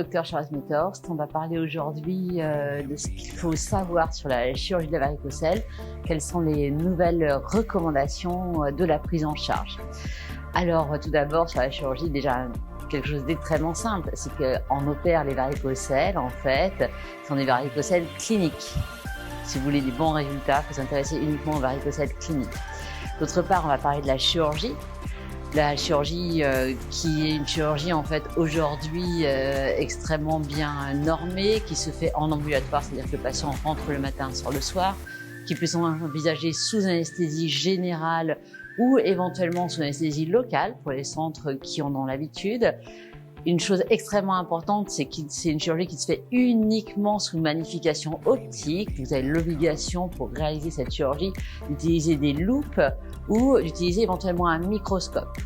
Dr Charlotte Methorst. On va parler aujourd'hui de ce qu'il faut savoir sur la chirurgie de la varicocèle. Quelles sont les nouvelles recommandations de la prise en charge? Alors, tout d'abord, sur la chirurgie, déjà quelque chose d'extrêmement simple, c'est qu'on opère les varicocèles, en fait, ce sont des varicocèles cliniques. Si vous voulez des bons résultats, il faut s'intéresser uniquement aux varicocèles cliniques. D'autre part, on va parler de la chirurgie. La chirurgie qui est une chirurgie en fait aujourd'hui extrêmement bien normée, qui se fait en ambulatoire, c'est-à-dire que le patient rentre le matin, sort le soir, qui peut s'envisager sous anesthésie générale ou éventuellement sous anesthésie locale pour les centres qui en ont l'habitude. Une chose extrêmement importante, c'est que c'est une chirurgie qui se fait uniquement sous magnification optique. Vous avez l'obligation pour réaliser cette chirurgie d'utiliser des loupes ou d'utiliser éventuellement un microscope.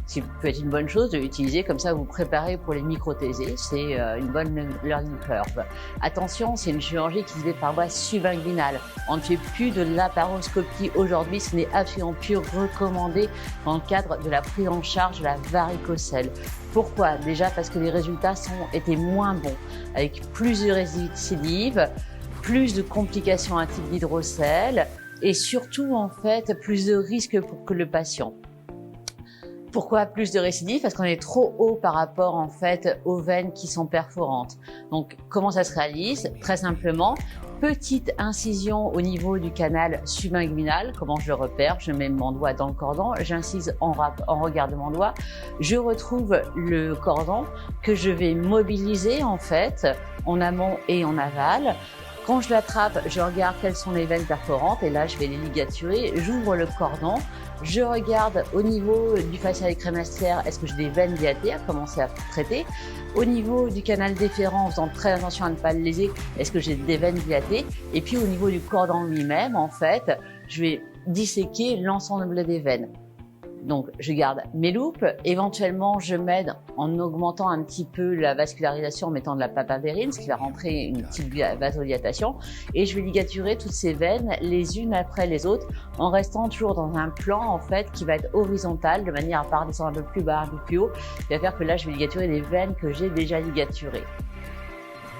Ce qui peut être une bonne chose de l'utiliser, comme ça vous préparez pour les micro-thésées, c'est une bonne learning curve. Attention, c'est une chirurgie qui se fait par voie subinguinale. On ne fait plus de laparoscopie aujourd'hui, ce n'est absolument plus recommandé dans le cadre de la prise en charge de la varicocèle. Pourquoi? Déjà parce que les résultats étaient moins bons, avec plus de récidives, plus de complications à type d'hydrocèle et surtout en fait plus de risques pour que le patient. Pourquoi plus de récidives? Parce qu'on est trop haut par rapport en fait aux veines qui sont perforantes. Donc comment ça se réalise? Très simplement, petite incision au niveau du canal subinguinal. Comment je le repère? Je mets mon doigt dans le cordon, j'incise en regard de mon doigt, je retrouve le cordon que je vais mobiliser en fait en amont et en aval. Quand je l'attrape, je regarde quelles sont les veines perforantes et là je vais les ligaturer, j'ouvre le cordon, je regarde au niveau du fascia crémastière, est-ce que j'ai des veines dilatées à commencer à traiter. Au niveau du canal déférent, en faisant très attention à ne pas le léser, est-ce que j'ai des veines dilatées. Et puis au niveau du cordon lui-même, en fait, je vais disséquer l'ensemble des veines. Donc, je garde mes loupes. Éventuellement, je m'aide en augmentant un petit peu la vascularisation en mettant de la papavérine, ce qui va rentrer une petite vasodilatation. Et je vais ligaturer toutes ces veines les unes après les autres en restant toujours dans un plan, en fait, qui va être horizontal de manière à pas redescendre un peu plus bas, un peu plus haut. Ce qui va faire que là, je vais ligaturer les veines que j'ai déjà ligaturées.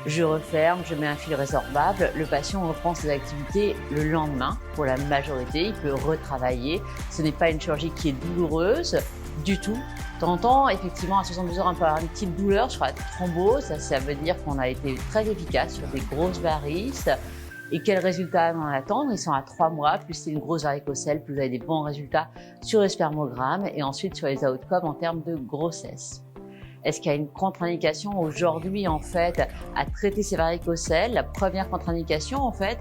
Je referme, je mets un fil résorbable, le patient reprend ses activités le lendemain pour la majorité, il peut retravailler. Ce n'est pas une chirurgie qui est douloureuse du tout. De temps en temps, effectivement, à 72 heures, on peut avoir une petite douleur sur la thrombose, ça veut dire qu'on a été très efficace sur des grosses varices. Et quels résultats en attendre? Ils sont à 3 mois, plus c'est une grosse varicocèle, plus vous avez des bons résultats sur le spermogramme et ensuite sur les outcomes en termes de grossesse. Est-ce qu'il y a une contre-indication aujourd'hui en fait à traiter ces varicocèles? La première contre-indication en fait,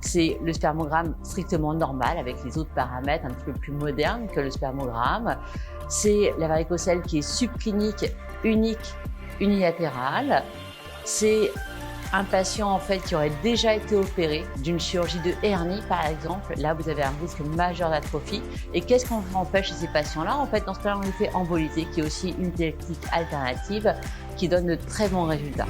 c'est le spermogramme strictement normal avec les autres paramètres un petit peu plus modernes que le spermogramme. C'est la varicocèle qui est subclinique, unique, unilatérale. C'est un patient en fait qui aurait déjà été opéré d'une chirurgie de hernie par exemple, là vous avez un risque majeur d'atrophie. Et qu'est-ce qu'on empêche chez ces patients-là? En fait, dans ce cas-là, on lui fait emboliser, qui est aussi une technique alternative qui donne de très bons résultats.